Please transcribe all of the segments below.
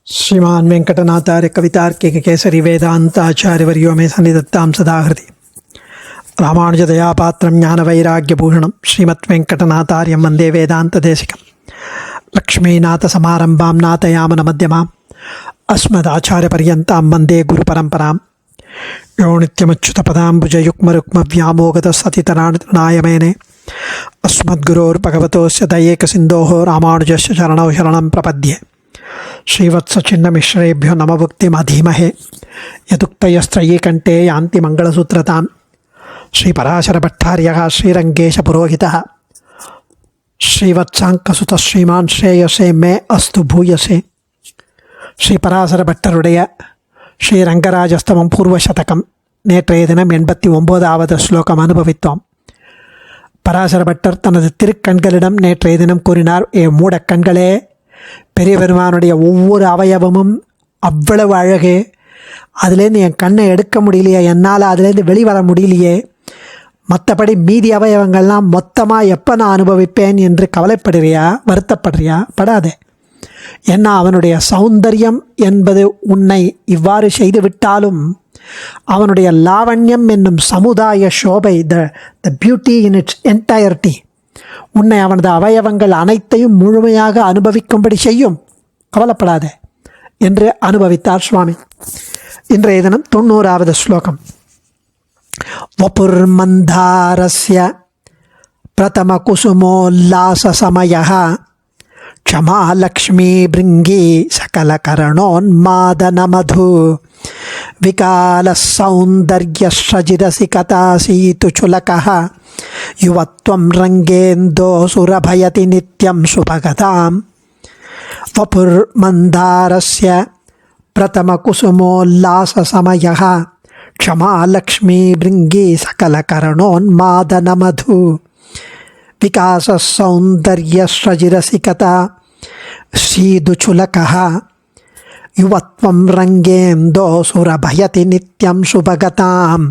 श्रीमान वेंकटनाथार्य कवितार्किक केसरी वेदांताचार्यवर्यो मे सन्निधत्तां सदा हृदि रामानुजदयापात्रं ज्ञानवैराग्यभूषणं श्रीमद्वेंकटनाथार्यं वन्दे वेदान्तदेशिकं लक्ष्मीनाथसमारम्भां नाथयामनमध्यमाम् अस्मदाचार्यपर्यन्तां वन्दे गुरुपरम्परां यो नित्यमच्युतपदाम्बुजयुग्मरुक्मव्यामोगतसतितराणाय मेने अस्मद्गुरोर्भगवतोस्य दयैकसिन्धोः रामानुजस्य चरणौ शरणं प्रपद्ये श्रीवत्सचिन्नमिश्रेभ्यो नमभुक्तिमधीमहे यदुक्तयस्त्रयीकण्ठे यान्ति मङ्गलसूत्रतां श्रीपराशरभट्टार्यः श्रीरङ्गेशपुरोहितः श्रीवत्साङ्कसुतः श्रीमान् श्रेयसे मे अस्तु भूयसे ஸ்ரீபராசரபட்டருடைய ஸ்ரீரங்கராஜஸ்தவம் பூர்வசதகம் நேற்றைய தினம் 89வது ஸ்லோகம் அனுபவித்தோம். பராசரபட்டர் தனது திருக்கண்களிடம் நேற்றைய தினம் கூறினார், மூட கண்களே, பெரிய பெருமானுடைய ஒவ்வொரு அவயவமும் அவ்வளவு அழகு, அதுலேருந்து என் கண்ணை எடுக்க முடியலையே, என்னால் அதுலேருந்து வெளிவர முடியலையே, மற்றபடி மீதி அவயவங்கள்லாம் மொத்தமாக எப்போ நான் அனுபவிப்பேன் என்று கவலைப்படுறியா, வருத்தப்படுறியா? படாதே. ஏன்னா அவனுடைய சௌந்தர்யம் என்பது உன்னை இவ்வாறு செய்துவிட்டாலும் அவனுடைய லாவண்யம் என்னும் சமுதாய சோபை, த பியூட்டி இன் இட்ஸ் என்டையர்டி, உன்னை அவனது அவயவங்கள் அனைத்தையும் முழுமையாக அனுபவிக்கும்படி செய்யும். கவலைப்படாதே என்று அனுபவித்தார் சுவாமி. இன்றைய தினம் 90வது ஸ்லோகம். வபுர்மந்தாரஸ்ய பிரதம குசுமோல்லாச சமயः क्षमा लक्ष्मी भृङ्गी सकलकरणोन्मादनमधु विकालसौन्दर्यश्रजिरसिकतासीतु चुलकः युवत्वं रङ्गेन्दोऽसुरभयति नित्यं सुभगतां वपुर्मन्दारस्य प्रथमकुसुमोल्लाससमयः क्षमा लक्ष्मी भृङ्गी सकलकरणोन्मादनमधु विकाससौन्दर्यश्रजिरसिकता शीदुचुलकः युवत्वं रङ्गेन्दोऽसुरभयति நித்யம் சுபகதாம்.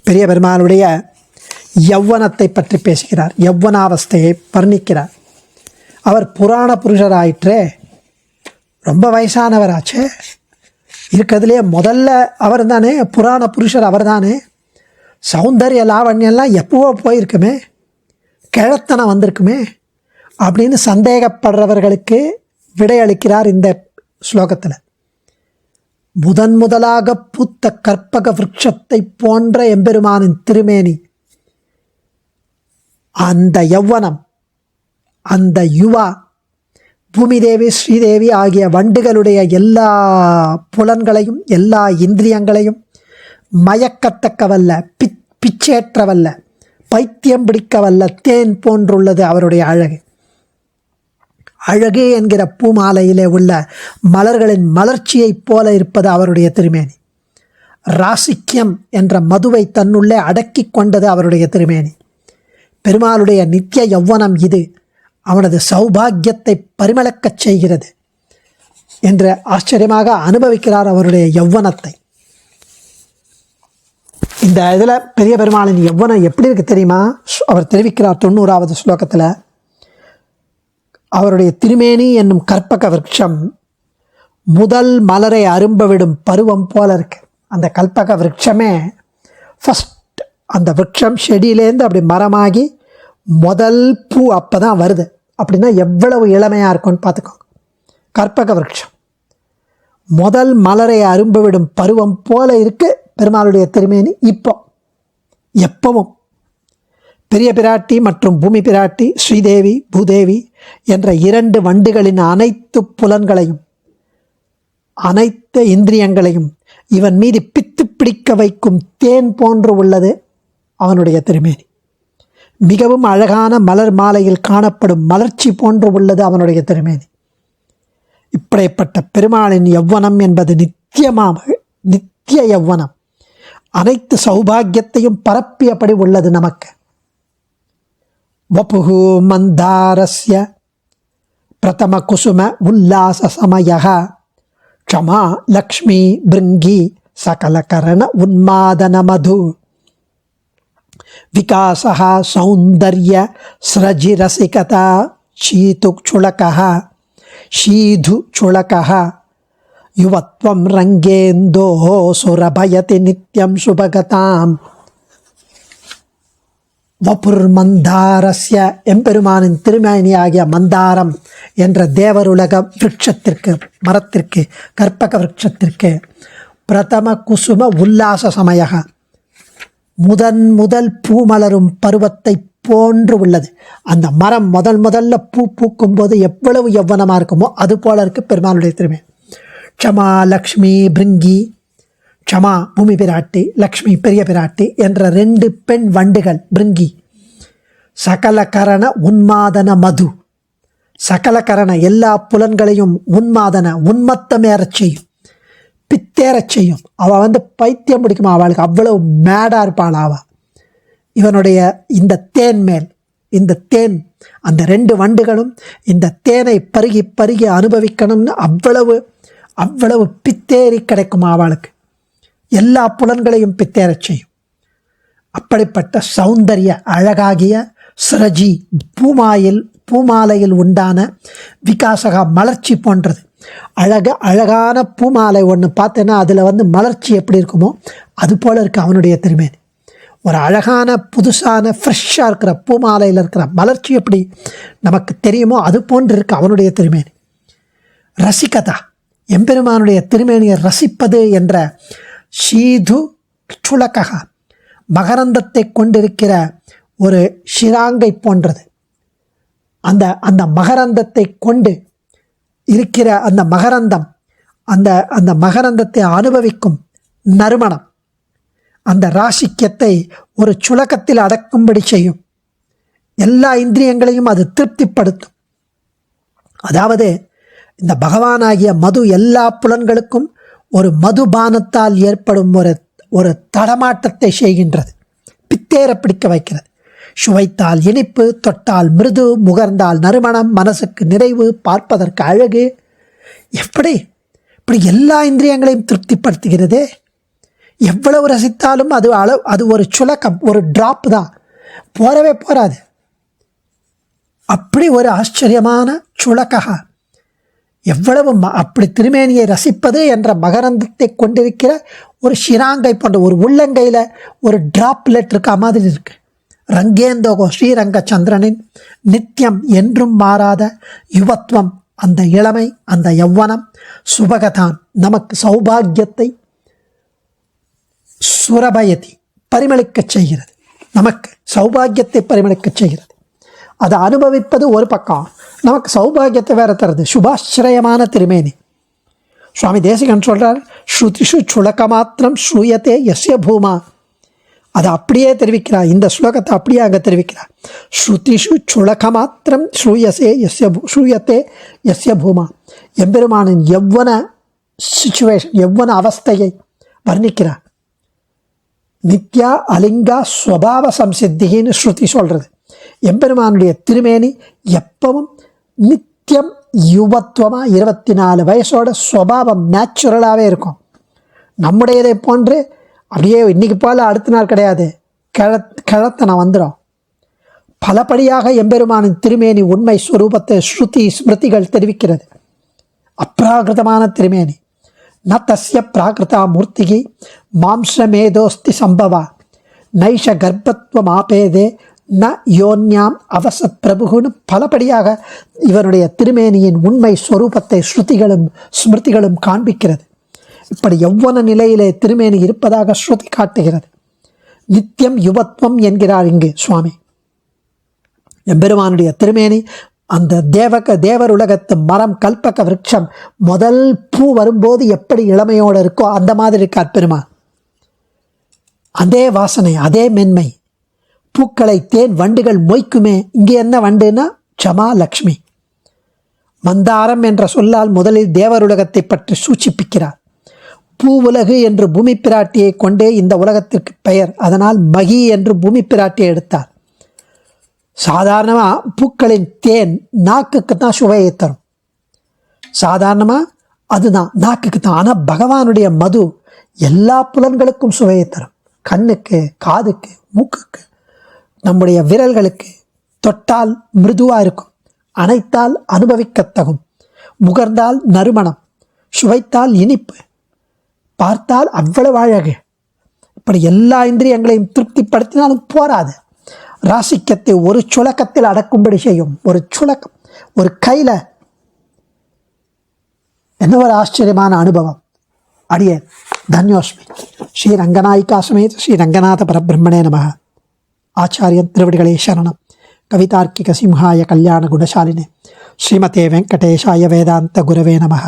பெரிய பெருமாளுடைய யௌவனத்தை பற்றி பேசுகிறார், யௌவனாவஸ்தையை வர்ணிக்கிறார். அவர் புராண புருஷராயிற்றே, ரொம்ப வயசானவராச்சே, இருக்கிறதுலே முதல்ல அவர் தானே புராண புருஷர், அவர் தானே. சௌந்தர்ய லாவண்யெல்லாம் எப்பவோ போயிருக்குமே, கிழத்தனம் வந்திருக்குமே அப்படின்னு சந்தேகப்படுறவர்களுக்கு விடையளிக்கிறார் இந்த ஸ்லோகத்தில். முதலாக பூத்த கற்பக விருட்சத்தை போன்ற எம்பெருமானின் திருமேனி, அந்த யௌவனம், அந்த யுவா, பூமிதேவி ஸ்ரீதேவி ஆகிய வண்டுகளுடைய எல்லா புலன்களையும் எல்லா இந்திரியங்களையும் மயக்கத்தக்கவல்ல, பிச்சேற்றவல்ல, பைத்தியம் பிடிக்கவல்ல தேன் போன்றுள்ளது அவருடைய அழகு. அழகு என்கிற பூமாலையிலே உள்ள மலர்களின் மலர்ச்சியைப் போல இருப்பது அவருடைய திருமேனி. ராசிக்கியம் என்ற மதுவை தன்னுள்ளே அடக்கி கொண்டது அவருடைய திருமேனி. பெருமாளுடைய நித்திய யௌவனம் இது அவனது சௌபாகியத்தை பரிமளக்கச் செய்கிறது என்று ஆச்சரியமாக அனுபவிக்கிறார் அவருடைய யௌவனத்தை. இந்த இதில் பெரிய பெருமாளின் யௌவனம் எப்படி இருக்கு தெரியுமா? அவர் தெரிவிக்கிறார் 90வது ஸ்லோகத்தில், அவருடைய திருமேனி என்னும் கற்பக விருட்சம் முதல் மலரை அரும்பவிடும் பருவம் போல இருக்கு. அந்த கல்பக விருட்சமே ஃபஸ்ட், அந்த விருட்சம் செடியிலேருந்து அப்படி மரமாகி முதல் பூ அப்போ தான் வருது. அப்படின்னா எவ்வளவு இளமையாக இருக்கும்னு பார்த்துக்கோங்க. கற்பக விருட்சம் முதல் மலரை அரும்பவிடும் பருவம் போல இருக்கு பெருமாளுடைய திருமேனி. இப்போ எப்பவும் பெரிய பிராட்டி மற்றும் பூமி பிராட்டி, ஸ்ரீதேவி பூதேவி என்ற 2 வண்டுகளின் அனைத்து புலன்களையும் அனைத்து இந்திரியங்களையும் இவன் மீது பித்து பிடிக்க வைக்கும் தேன் போன்று உள்ளது அவனுடைய திருமேனி. மிகவும் அழகான மலர் மாலையில் காணப்படும் மலர்ச்சி போன்று உள்ளது அவனுடைய திருமேனி. இப்படிப்பட்ட பெருமாளின் யௌவனம் என்பது நித்திய யௌவனம், அனைத்து சௌபாகியத்தையும் பரப்பியபடி உள்ளது நமக்கு. வபுஹு மந்தாரஸ்ய பிரதம குசும உல்லாச சமயः க்ஷமா லக்ஷ்மி பிருங்கி சகலகரண உன்மாதன மது விகாசः சௌந்தர்ய ஸ்ரஜிரசிகதா ஷீது சுளகः யுவத்வம் ரங்கேந்தோ சுரபயதி நித்யம் சுபகதாம். வபுர் மந்தாரஸ்ய, எம்பெருமானின் திருமேனியாகிய மந்தாரம் என்ற தேவருலக விருட்சத்திற்கு, மரத்திற்கு, கற்பக விருட்சத்திற்கு பிரதம குசும உல்லாச சமய, முதல் பூமலரும் பருவத்தை போன்று உள்ளது. அந்த மரம் முதல்ல பூ பூக்கும் போது எவ்வளவு யௌவனமாக இருக்குமோ அது போல இருக்கு பெருமானுடைய திருமேனி. க்ஷமா லக்ஷ்மி பிருங்கி, க்ஷமா பூமி பிராட்டி, லக்ஷ்மி பெரிய பிராட்டி என்ற 2 பெண் வண்டுகள் பிருங்கி. சகலகரண உன்மாதன மது, சகலகரண எல்லா புலன்களையும் உன்மத்தமேறச் செய்யும், பித்தேறச் செய்யும். அவள் பைத்தியம் பிடிக்குமா, அவளுக்கு அவ்வளவு மேடாக இருப்பாள் அவள். இவனுடைய இந்த தேன் மேல், இந்த தேன், அந்த 2 வண்டுகளும் இந்த தேனை பருகி அனுபவிக்கணும்னு அவ்வளவு பித்தேறி கிடைக்கும் அவளுக்கு. எல்லா புலன்களையும் பித்தேறச் செய்யும். அப்படிப்பட்ட சௌந்தரிய அழகாகிய சிரஜி பூமாலையில் உண்டான விகாசகா மலர்ச்சி போன்றது. அழகான பூமாலை ஒன்று பார்த்தேன்னா அதில் மலர்ச்சி எப்படி இருக்குமோ அது போல் இருக்குது அவனுடைய திருமேனி. ஒரு அழகான புதுசான ஃப்ரெஷ்ஷாக இருக்கிற பூமாலையில் இருக்கிற மலர்ச்சி எப்படி நமக்கு தெரியுமோ அது போன்று இருக்குது அவனுடைய திருமேனி. ரசிகதா, எம்பெருமானுடைய திருமேனியை ரசிப்பது என்ற ஷீது சுளகா, மகரந்தத்தை கொண்டிருக்கிற ஒரு ஷிராங்கை போன்றது. அந்த மகரந்தத்தை கொண்டு இருக்கிற அந்த மகரந்தம், அந்த மகரந்தத்தை அனுபவிக்கும் நறுமணம் அந்த ராசிக்கியத்தை ஒரு சுளகத்தில் அடக்கும்படி செய்யும். எல்லா இந்திரியங்களையும் அது திருப்திப்படுத்தும். அதாவது இந்த பகவானாகிய மது எல்லா புலன்களுக்கும் ஒரு மதுபானத்தால் ஏற்படும் ஒரு தடமாட்டத்தை செய்கின்றது, பித்தேற பிடிக்க வைக்கிறது. சுவைத்தால் இனிப்பு, தொட்டால் மிருது, முகர்ந்தால் நறுமணம், மனசுக்கு நிறைவு, பார்ப்பதற்கு அழகு. இப்படி எல்லா இந்திரியங்களையும் திருப்திப்படுத்துகிறதே. எவ்வளவு ரசித்தாலும் அது ஒரு சுலக்கம், ஒரு டிராப் தான், போறவே போராது. அப்படி ஒரு ஆச்சரியமான சுளகா. எவ்வளவு அப்படி திருமேனியை ரசிப்பது என்ற மகரந்தத்தை கொண்டிருக்கிற ஒரு ஷிராங்கை போன்ற ஒரு உள்ளங்கையில் ஒரு டிராப்லெட் இருக்க மாதிரி இருக்கு. ரங்கேந்தோகோ, ஸ்ரீரங்க சந்திரனின் நித்தியம் என்றும் மாறாத யுவத்வம், அந்த இளமை, அந்த யௌவனம், சுபகதான் நமக்கு சௌபாகியத்தை சுரபயதி பரிமளிக்கச் செய்கிறது, நமக்கு சௌபாகியத்தை பரிமளிக்கச் செய்கிறது. அதை அனுபவிப்பது ஒரு பக்கம், நமக்கு சௌபாகியத்தை வேற தருது. சுபாஸ்ரயமான திருமேனி. சுவாமி தேசிகன் சொல்கிறார், ஸ்ருதிஷு சுளக மாத்திரம் ஸ்ரூயத்தே யஸ்ய பூமா. அதை அப்படியே தெரிவிக்கிறார், இந்த ஸ்லோகத்தை அப்படியே அங்கே தெரிவிக்கிறார். ஸ்ருதிஷு சுளக மாத்திரம் ஸ்ரூயத்தே யஸ்ய பூமா. எம்பெருமானின் யௌவன சிச்சுவேஷன், யௌவன அவஸ்தையை வர்ணிக்கிறார். நித்யா அலிங்கா ஸ்வபாவ சம்சித்தின்னு ஸ்ருதி சொல்கிறது. எம்பெருமானுடைய திருமேனி எப்பவும் நித்தியம் யுவத்துவமாக 24 வயசோட ஸ்வபாவம் நேச்சுரலாகவே இருக்கும். நம்முடையதை போன்று அப்படியே இன்றைக்கி போல் அடுத்த நாள் கிடையாது, கிழத்தனை வந்துடும். பலபடியாக எம்பெருமானின் திருமேனி உண்மை ஸ்வரூபத்தை ஸ்ருதி ஸ்மிருதிகள் தெரிவிக்கிறது. அப்ராகிருதமான திருமேனி. ந தஸ்ய பிராகிருதா மூர்த்திகி மாம்சமேதோஸ்தி சம்பவா நைஷ கர்ப்பத்வம் ஆபேதே ந யோன்யாம் அவசத் பிரபுகுன்னு பலபடியாக இவனுடைய திருமேனியின் உண்மை ஸ்வரூபத்தை ஸ்ருதிகளும் ஸ்மிருதிகளும் காண்பிக்கிறது. இப்படி யௌவன நிலையிலே திருமேனி இருப்பதாக ஸ்ருதி காட்டுகிறது. நித்தியம் யுவத்வம் என்கிறார் இங்கு சுவாமி. எம்பெருமானுடைய திருமேனி அந்த தேவர் உலகத்து மரம், கல்பக விருட்சம் முதல் பூ வரும்போது எப்படி இளமையோடு இருக்கோ அந்த மாதிரி இருக்கார் பெருமான். அதே வாசனை, அதே மென்மை. பூக்களை தேன் வண்டுகள் மொய்க்குமே. இங்கே என்ன வண்டுன்னா க்ஷமா லக்ஷ்மி. மந்தாரம் என்ற சொல்லால் முதலில் தேவருலகத்தை பற்றி சூச்சிப்பிக்கிறார். பூ உலகு என்று பூமி பிராட்டியை கொண்டே இந்த உலகத்திற்கு பெயர். அதனால் மகி என்று பூமி பிராட்டியை எடுத்தார். சாதாரணமாக பூக்களின் தேன் நாக்குக்கு தான் சுவையை தரும். சாதாரணமாக அதுதான் நாக்குக்கு தான். ஆனால் பகவானுடைய மது எல்லா புலன்களுக்கும் சுவையை தரும். கண்ணுக்கு, காதுக்கு, மூக்குக்கு, நம்முடைய விரல்களுக்கு. தொட்டால் மிருதுவாக இருக்கும், அணைத்தால் அனுபவிக்கத்தகும், முகர்ந்தால் நறுமணம், சுவைத்தால் இனிப்பு, பார்த்தால் அவ்வளவு அழகு. இப்படி எல்லா இந்திரியங்களையும் திருப்திப்படுத்தினாலும் போராது. ராசிக்கத்தை ஒரு சுலக்கத்தில் அடக்கும்படி செய்யும். ஒரு சுலக்கம், ஒரு கையில். என்ன ஒரு ஆச்சரியமான அனுபவம். அடியே தன்யோஸ்மி. ஸ்ரீ ரங்கநாயிகா சமேத ஸ்ரீ ரங்கநாத பரபிரம்மணே நமः. ஆச்சாரியன் திருவடிகளே சரணம். கவிதார்க்கிக சிம்ஹாய கல்யாண குணசாலினே ஸ்ரீமதே வெங்கடேஷாய வேதாந்த குரவே நமः.